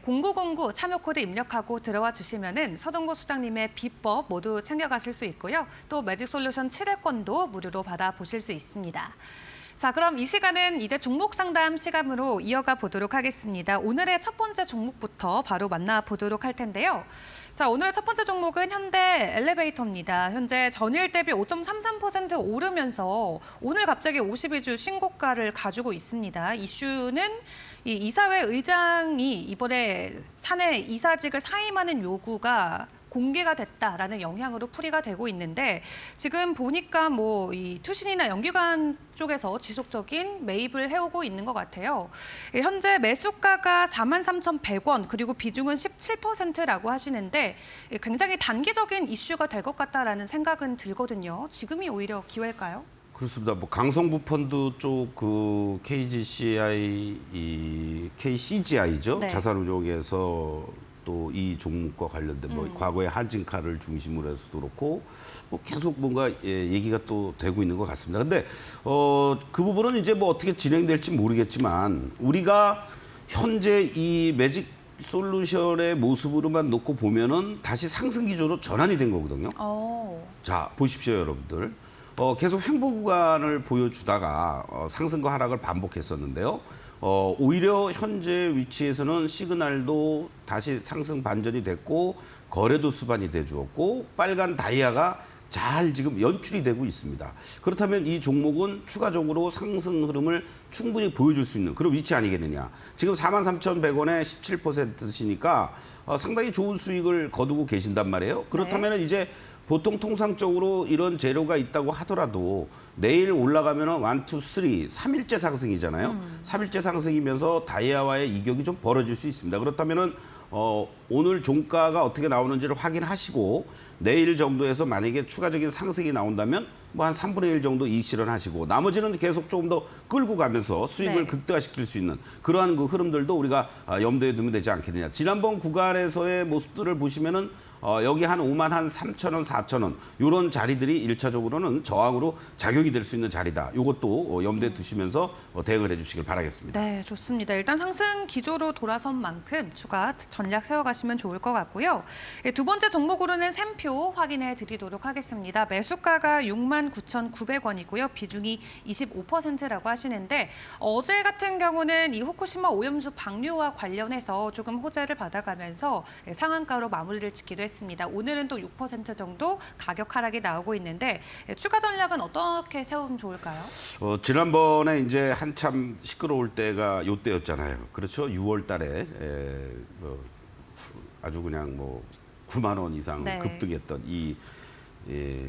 0909 참여 코드 입력하고 들어와 주시면은 서동구 소장님의 비법 모두 챙겨가실 수 있고요. 또 매직솔루션 7회권도 무료로 받아보실 수 있습니다. 자, 그럼 이 시간은 이제 종목 상담 시간으로 이어가 보도록 하겠습니다. 오늘의 첫 번째 종목부터 바로 만나보도록 할 텐데요. 자, 오늘의 첫 번째 종목은 현대 엘리베이터입니다. 현재 전일 대비 5.33% 오르면서 오늘 갑자기 52주 신고가를 가지고 있습니다. 이슈는 이 이사회 의장이 이번에 사내 이사직을 사임하는 요구가 공개가 됐다라는 영향으로 풀이가 되고 있는데 지금 보니까 뭐 이 투신이나 연기관 쪽에서 지속적인 매입을 해오고 있는 것 같아요. 현재 매수가가 43,100원 그리고 비중은 17%라고 하시는데 굉장히 단기적인 이슈가 될 것 같다라는 생각은 들거든요. 지금이 오히려 기회일까요? 그렇습니다. 뭐 강성부 펀드 쪽 그 KGCI, KCGI죠. 네. 자산운용에서 또 이 종목과 관련된 뭐 과거의 한진카를 중심으로 해서도 그렇고 뭐 계속 뭔가 얘기가 또 되고 있는 것 같습니다. 근데 그 부분은 이제 뭐 어떻게 진행될지 모르겠지만 우리가 현재 이 매직 솔루션의 모습으로만 놓고 보면은 다시 상승 기조로 전환이 된 거거든요. 자, 보십시오, 여러분들. 계속 횡보 구간을 보여주다가 상승과 하락을 반복했었는데요. 오히려 현재 위치에서는 시그널도 다시 상승 반전이 됐고 거래도 수반이 돼 주었고 빨간 다이아가 잘 지금 연출이 되고 있습니다. 그렇다면 이 종목은 추가적으로 상승 흐름을 충분히 보여줄 수 있는 그런 위치 아니겠느냐. 지금 43,100원에 17%시니까 상당히 좋은 수익을 거두고 계신단 말이에요. 그렇다면 이제 보통 통상적으로 이런 재료가 있다고 하더라도 내일 올라가면은 1, 2, 3, 3일째 상승이잖아요. 3일째 상승이면서 다이아와의 이격이 좀 벌어질 수 있습니다. 그렇다면은 오늘 종가가 어떻게 나오는지를 확인하시고 내일 정도에서 만약에 추가적인 상승이 나온다면 뭐 한 3분의 1 정도 이익 실현하시고 나머지는 계속 조금 더 끌고 가면서 수익을 극대화시킬 수 있는 그러한 그 흐름들도 우리가 염두에 두면 되지 않겠느냐. 지난번 구간에서의 모습들을 보시면은 여기 한 5만 한 3,000원, 4,000원 이런 자리들이 1차적으로는 저항으로 작용이 될 수 있는 자리다. 이것도 염두에 두시면서 대응을 해주시길 바라겠습니다. 네, 좋습니다. 일단 상승 기조로 돌아선 만큼 추가 전략 세워가시면 좋을 것 같고요. 두 번째 종목으로는 샘표 확인해 드리도록 하겠습니다. 매수가가 69,900원이고요. 비중이 25%라고 하시는데 어제 같은 경우는 이 후쿠시마 오염수 방류와 관련해서 조금 호재를 받아가면서 상한가로 마무리를 짓기도 했습니다. 오늘은 또 6% 정도 가격 하락이 나오고 있는데 추가 전략은 어떻게 세우면 좋을까요? 지난번에 이제 한참 시끄러울 때가 요때였잖아요. 그렇죠? 6월 달에 아주 그냥 뭐 9만 원 이상 급등했던 이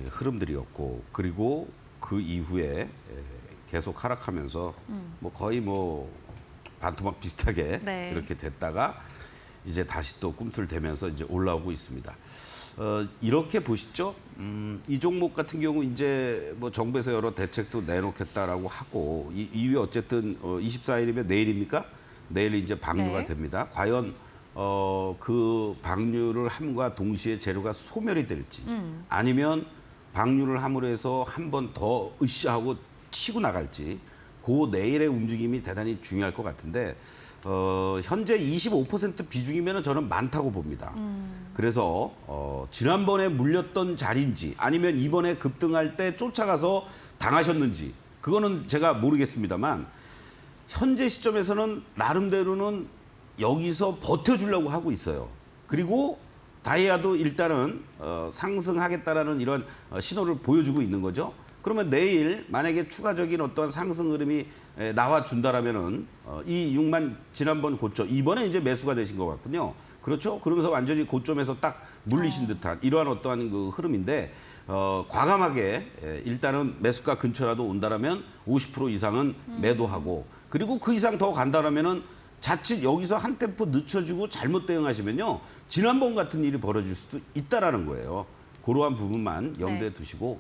흐름들이었고 그리고 그 이후에 계속 하락하면서 뭐 거의 뭐 반토막 비슷하게 이렇게 됐다가 이제 다시 또 꿈틀대면서 이제 올라오고 있습니다. 이렇게 보시죠. 이 종목 같은 경우 이제 뭐 정부에서 여러 대책도 내놓겠다라고 하고 이후에 어쨌든 24일이면 내일입니까? 내일 이제 방류가 됩니다. 과연 그 방류를 함과 동시에 재료가 소멸이 될지 아니면 방류를 함으로 해서 한 번 더 으쌰하고 치고 나갈지 그 내일의 움직임이 대단히 중요할 것 같은데 현재 25% 비중이면 저는 많다고 봅니다. 그래서 지난번에 물렸던 자리인지 아니면 이번에 급등할 때 쫓아가서 당하셨는지 그거는 제가 모르겠습니다만 현재 시점에서는 나름대로는 여기서 버텨주려고 하고 있어요. 그리고 다이아도 일단은 상승하겠다라는 이런 신호를 보여주고 있는 거죠. 그러면 내일 만약에 추가적인 어떤 상승 흐름이 나와준다라면은 이 6만 지난번 고점 이번에 이제 매수가 되신 것 같군요. 그렇죠? 그러면서 완전히 고점에서 딱 물리신 듯한 이러한 어떠한 그 흐름인데 과감하게 일단은 매수가 근처라도 온다라면 50% 이상은 매도하고 그리고 그 이상 더 간다라면은 자칫 여기서 한 템포 늦춰주고 잘못 대응하시면요 지난번 같은 일이 벌어질 수도 있다라는 거예요. 그러한 부분만 염두에 두시고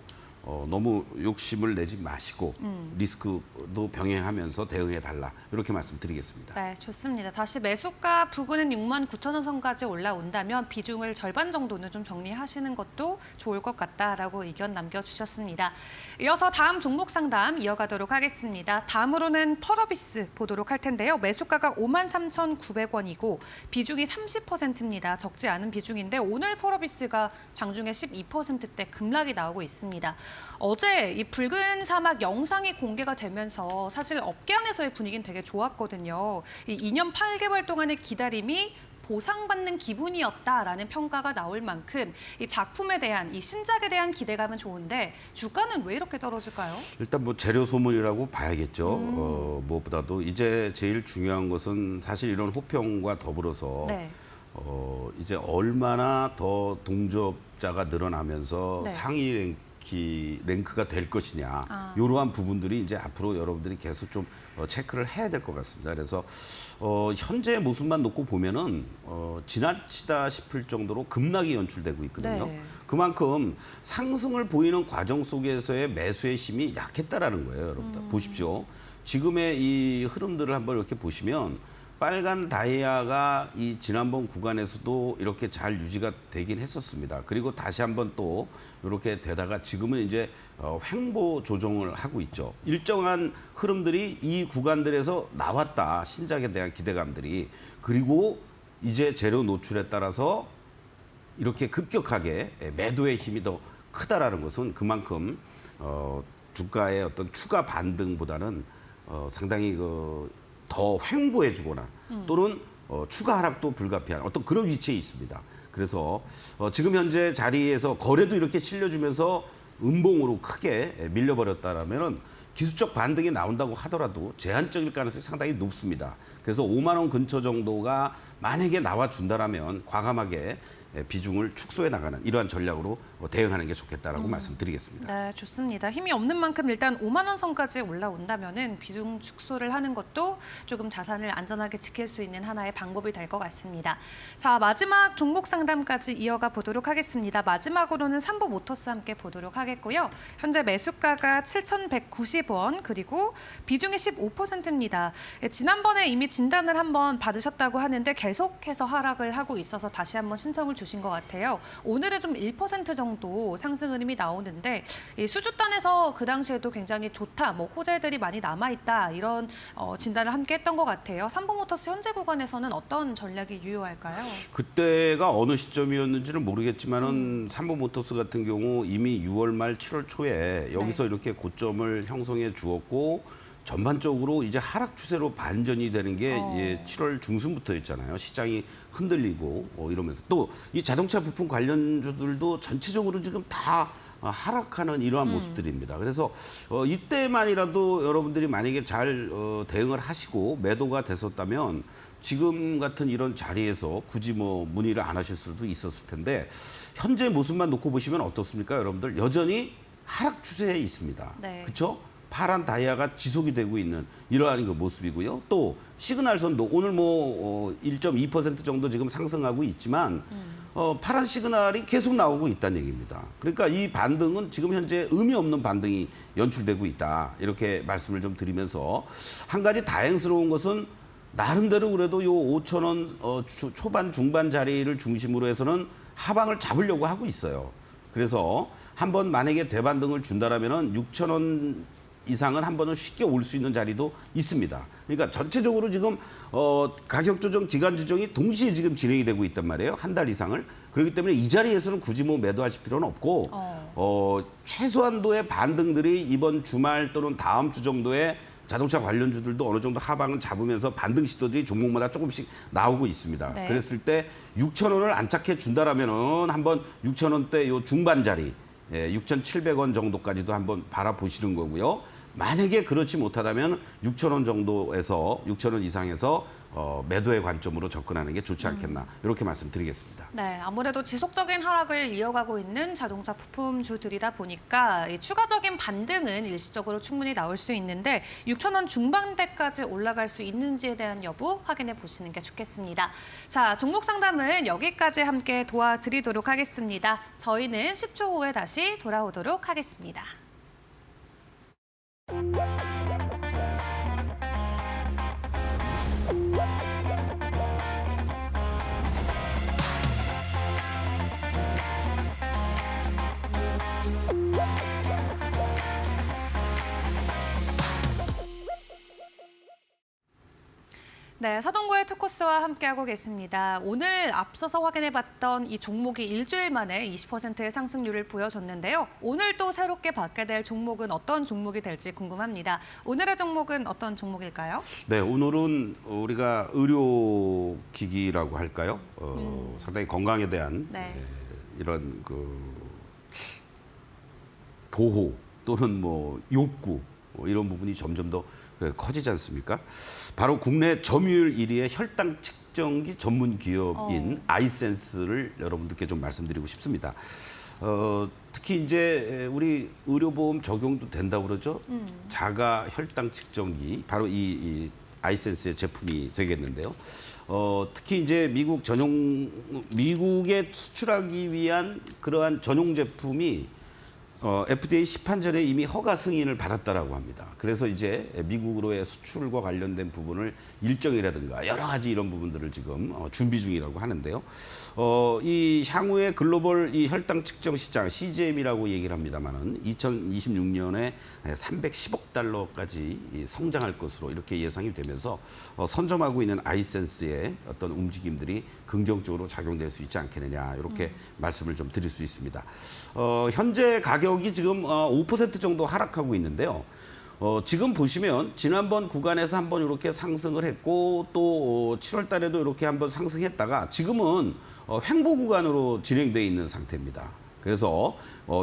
너무 욕심을 내지 마시고 리스크도 병행하면서 대응해달라 이렇게 말씀드리겠습니다. 네, 좋습니다. 다시 매수가 부근은 69,000원 선까지 올라온다면 비중을 절반 정도는 좀 정리하시는 것도 좋을 것 같다라고 의견 남겨주셨습니다. 이어서 다음 종목 상담 이어가도록 하겠습니다. 다음으로는 펄어비스 보도록 할 텐데요. 매수가가 53,900원이고 비중이 30%입니다. 적지 않은 비중인데 오늘 펄어비스가 장중에 12%대 급락이 나오고 있습니다. 어제 이 붉은 사막 영상이 공개가 되면서 사실 업계 안에서의 분위기는 되게 좋았거든요. 이 2년 8개월 동안의 기다림이 보상받는 기분이었다라는 평가가 나올 만큼 이 작품에 대한 이 신작에 대한 기대감은 좋은데 주가는 왜 이렇게 떨어질까요? 일단 뭐 재료 소문이라고 봐야겠죠. 무엇보다도 이제 제일 중요한 것은 사실 이런 호평과 더불어서 네. 이제 얼마나 더 동접자가 늘어나면서 네. 상위 랭크가 될 것이냐 이러한 부분들이 이제 앞으로 여러분들이 계속 좀 체크를 해야 될 것 같습니다. 그래서 현재의 모습만 놓고 보면은 지나치다 싶을 정도로 급락이 연출되고 있거든요. 네. 그만큼 상승을 보이는 과정 속에서의 매수의 힘이 약했다라는 거예요, 여러분들. 보십시오. 지금의 이 흐름들을 한번 이렇게 보시면 빨간 다이아가 이 지난번 구간에서도 이렇게 잘 유지가 되긴 했었습니다. 그리고 다시 한번 또 이렇게 되다가 지금은 이제 횡보 조정을 하고 있죠. 일정한 흐름들이 이 구간들에서 나왔다. 신작에 대한 기대감들이. 그리고 이제 재료 노출에 따라서 이렇게 급격하게 매도의 힘이 더 크다라는 것은 그만큼 주가의 어떤 추가 반등보다는 상당히 더 횡보해주거나 또는 추가 하락도 불가피한 어떤 그런 위치에 있습니다. 그래서 지금 현재 자리에서 거래도 이렇게 실려주면서 음봉으로 크게 밀려버렸다라면은 기술적 반등이 나온다고 하더라도 제한적일 가능성이 상당히 높습니다. 그래서 5만 원 근처 정도가 만약에 나와준다라면 과감하게 비중을 축소해 나가는 이러한 전략으로 대응하는 게 좋겠다라고 말씀드리겠습니다. 네, 좋습니다. 힘이 없는 만큼 일단 5만 원 선까지 올라온다면은 비중 축소를 하는 것도 조금 자산을 안전하게 지킬 수 있는 하나의 방법이 될 것 같습니다. 자, 마지막 종목 상담까지 이어가 보도록 하겠습니다. 마지막으로는 삼보 모터스 함께 보도록 하겠고요. 현재 매수가가 7,190원 그리고 비중이 15%입니다. 지난번에 이미 진단을 한번 받으셨다고 하는데 계속해서 하락을 하고 있어서 다시 한번 신청을 주신 것 같아요. 오늘은 좀 1% 정도 상승 흐름이 나오는데 이 수주단에서 그 당시에도 굉장히 좋다, 뭐 호재들이 많이 남아있다 이런 진단을 함께 했던 것 같아요. 삼보모터스 현재 구간에서는 어떤 전략이 유효할까요? 그때가 어느 시점이었는지는 모르겠지만은 삼보모터스 같은 경우 이미 6월 말 7월 초에 여기서 네. 이렇게 고점을 형성해 주었고 전반적으로 이제 하락 추세로 반전이 되는 게 7월 중순부터였잖아요. 시장이 흔들리고 이러면서 또 이 자동차 부품 관련주들도 전체적으로 지금 다 하락하는 이러한 모습들입니다. 그래서 이때만이라도 여러분들이 만약에 잘 대응을 하시고 매도가 됐었다면 지금 같은 이런 자리에서 굳이 뭐 문의를 안 하실 수도 있었을 텐데 현재 모습만 놓고 보시면 어떻습니까, 여러분들? 여전히 하락 추세에 있습니다. 네. 그렇죠? 파란 다이아가 지속이 되고 있는 이러한 그 모습이고요. 또 시그널선도 오늘 뭐 1.2% 정도 지금 상승하고 있지만 파란 시그널이 계속 나오고 있다는 얘기입니다. 그러니까 이 반등은 지금 현재 의미 없는 반등이 연출되고 있다. 이렇게 말씀을 좀 드리면서 한 가지 다행스러운 것은 나름대로 그래도 요 5,000원 초반 중반 자리를 중심으로 해서는 하방을 잡으려고 하고 있어요. 그래서 한번 만약에 대반등을 준다라면은 6,000원 이상은 한 번은 쉽게 올 수 있는 자리도 있습니다. 그러니까 전체적으로 지금 가격 조정, 기간 조정이 동시에 지금 진행이 되고 있단 말이에요. 한 달 이상을. 그렇기 때문에 이 자리에서는 굳이 뭐 매도하실 필요는 없고 최소한도의 반등들이 이번 주말 또는 다음 주 정도에 자동차 관련주들도 어느 정도 하방은 잡으면서 반등 시도들이 종목마다 조금씩 나오고 있습니다. 네. 그랬을 때 6,000원을 안착해 준다라면은 한번 6,000원대 요 중반 자리 6,700원 정도까지도 한번 바라보시는 거고요. 만약에 그렇지 못하다면 6,000원 정도에서 6,000원 이상에서 매도의 관점으로 접근하는 게 좋지 않겠나 이렇게 말씀드리겠습니다. 네, 아무래도 지속적인 하락을 이어가고 있는 자동차 부품주들이다 보니까 이 추가적인 반등은 일시적으로 충분히 나올 수 있는데 6,000원 중반대까지 올라갈 수 있는지에 대한 여부 확인해 보시는 게 좋겠습니다. 자, 종목 상담은 여기까지 함께 도와드리도록 하겠습니다. 저희는 10초 후에 다시 돌아오도록 하겠습니다. 네, 서동구의 투코스와 함께하고 계십니다. 오늘 앞서서 확인해봤던 이 종목이 일주일 만에 20%의 상승률을 보여줬는데요. 오늘 또 새롭게 받게 될 종목은 어떤 종목이 될지 궁금합니다. 오늘의 종목은 어떤 종목일까요? 네, 오늘은 우리가 의료기기라고 할까요? 상당히 건강에 대한 네. 이런 그 보호 또는 뭐 욕구 이런 부분이 점점 더 커지지 않습니까? 바로 국내 점유율 1위의 혈당 측정기 전문 기업인 아이센스를 여러분들께 좀 말씀드리고 싶습니다. 특히 이제 우리 의료보험 적용도 된다고 그러죠. 자가 혈당 측정기 바로 이 아이센스의 제품이 되겠는데요. 특히 이제 미국에 수출하기 위한 그러한 전용 제품이 FDA 시판 전에 이미 허가 승인을 받았다라고 합니다. 그래서 이제 미국으로의 수출과 관련된 부분을 일정이라든가 여러 가지 이런 부분들을 지금 준비 중이라고 하는데요. 이 향후의 글로벌 이 혈당 측정 시장 CGM이라고 얘기를 합니다만은 2026년에 310억 달러까지 성장할 것으로 이렇게 예상이 되면서 선점하고 있는 아이센스의 어떤 움직임들이 긍정적으로 작용될 수 있지 않겠느냐 이렇게 말씀을 좀 드릴 수 있습니다. 현재 가격이 지금 5% 정도 하락하고 있는데요. 지금 보시면 지난번 구간에서 한번 이렇게 상승을 했고 또 7월 달에도 이렇게 한번 상승했다가 지금은 횡보 구간으로 진행되어 있는 상태입니다. 그래서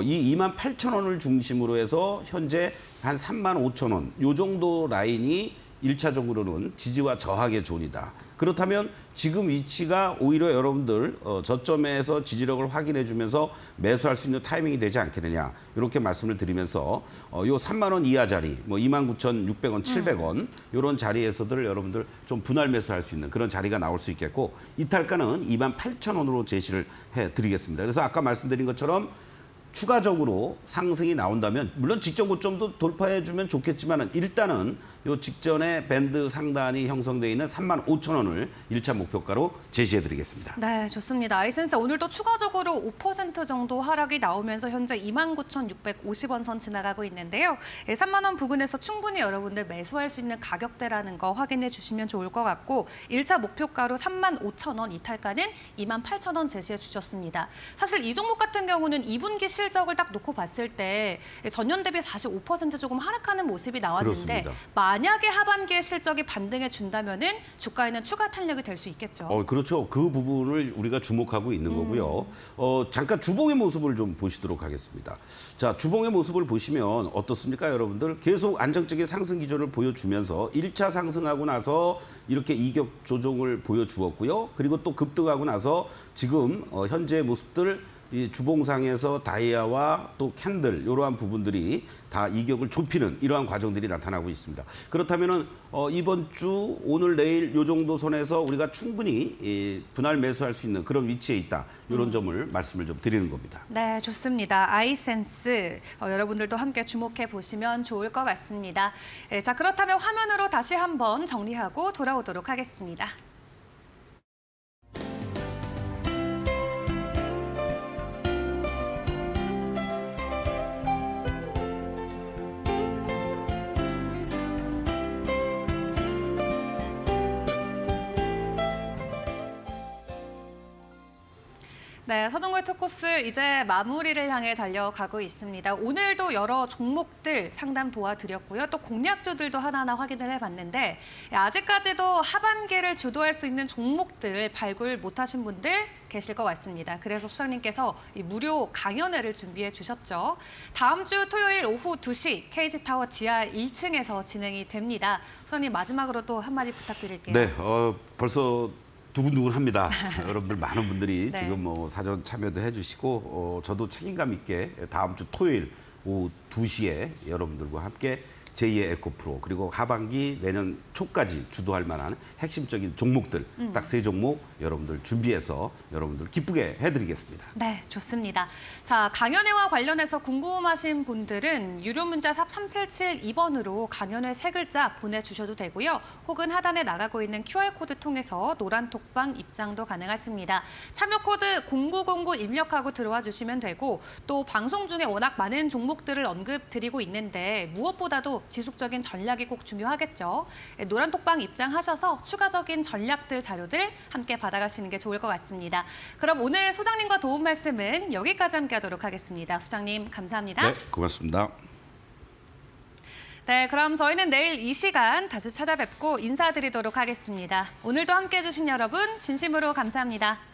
이 28,000원을 중심으로 해서 현재 한 35,000원 요 정도 라인이 1차적으로는 지지와 저항의 존이다. 그렇다면 지금 위치가 오히려 여러분들 저점에서 지지력을 확인해 주면서 매수할 수 있는 타이밍이 되지 않겠느냐 이렇게 말씀을 드리면서 요 3만 원 이하 자리 뭐 29,600원, 700원 이런 자리에서들 여러분들 좀 분할 매수할 수 있는 그런 자리가 나올 수 있겠고 이탈가는 28,000원으로 제시를 해 드리겠습니다. 그래서 아까 말씀드린 것처럼 추가적으로 상승이 나온다면 물론 직전 고점도 돌파해 주면 좋겠지만 일단은 요 직전에 밴드 상단이 형성되어 있는 35,000원을 1차 목표가로 제시해 드리겠습니다. 네, 좋습니다. 아이센스 오늘도 추가적으로 5% 정도 하락이 나오면서 현재 29,650원 선 지나가고 있는데요. 3만 원 부근에서 충분히 여러분들 매수할 수 있는 가격대라는 거 확인해 주시면 좋을 것 같고 1차 목표가로 35,000원, 이탈가는 28,000원 제시해 주셨습니다. 사실 이 종목 같은 경우는 2분기 실적을 딱 놓고 봤을 때 전년 대비 45% 조금 하락하는 모습이 나왔는데 그렇습니다. 만약에 하반기에 실적이 반등해 준다면은 주가에는 추가 탄력이 될 수 있겠죠. 그렇죠. 그 부분을 우리가 주목하고 있는 거고요. 잠깐 주봉의 모습을 좀 보시도록 하겠습니다. 자, 주봉의 모습을 보시면 어떻습니까, 여러분들? 계속 안정적인 상승 기조를 보여주면서 1차 상승하고 나서 이렇게 이격 조정을 보여주었고요. 그리고 또 급등하고 나서 지금 현재 모습들 이 주봉상에서 다이아와 또 캔들 이러한 부분들이 다 이격을 좁히는 이러한 과정들이 나타나고 있습니다. 그렇다면은 이번 주 오늘 내일 요 정도 선에서 우리가 충분히 분할 매수할 수 있는 그런 위치에 있다. 이런 점을 말씀을 좀 드리는 겁니다. 네, 좋습니다. 아이센스 여러분들도 함께 주목해 보시면 좋을 것 같습니다. 자, 그렇다면 화면으로 다시 한번 정리하고 돌아오도록 하겠습니다. 네, 서동구의 투코스 이제 마무리를 향해 달려가고 있습니다. 오늘도 여러 종목들 상담 도와드렸고요. 또 공략주들도 하나하나 확인을 해봤는데 아직까지도 하반기를 주도할 수 있는 종목들 발굴 못하신 분들 계실 것 같습니다. 그래서 소장님께서 이 무료 강연회를 준비해 주셨죠. 다음 주 토요일 오후 2시 KG타워 지하 1층에서 진행이 됩니다. 소장님 마지막으로 또 한마디 부탁드릴게요. 네, 벌써 두근두근합니다. 여러분들 많은 분들이 네. 지금 뭐 사전 참여도 해주시고 저도 책임감 있게 다음 주 토요일 오후 2시에 여러분들과 함께 제2의 에코프로 그리고 하반기 내년 초까지 주도할 만한 핵심적인 종목들 딱 3종목 여러분들 준비해서 여러분들 기쁘게 해드리겠습니다. 네, 좋습니다. 자, 강연회와 관련해서 궁금하신 분들은 유료 문자 샵 3772번으로 강연회 3글자 보내주셔도 되고요. 혹은 하단에 나가고 있는 QR코드 통해서 노란 톡방 입장도 가능하십니다. 참여 코드 0909 입력하고 들어와 주시면 되고 또 방송 중에 워낙 많은 종목들을 언급드리고 있는데 무엇보다도 하더라도 지속적인 전략이 꼭 중요하겠죠. 노란톡방 입장하셔서 추가적인 전략들, 자료들 함께 받아가시는 게 좋을 것 같습니다. 그럼 오늘 소장님과 도움 말씀은 여기까지 함께하도록 하겠습니다. 소장님 감사합니다. 네, 고맙습니다. 네, 그럼 저희는 내일 이 시간 다시 찾아뵙고 인사드리도록 하겠습니다. 오늘도 함께해 주신 여러분 진심으로 감사합니다.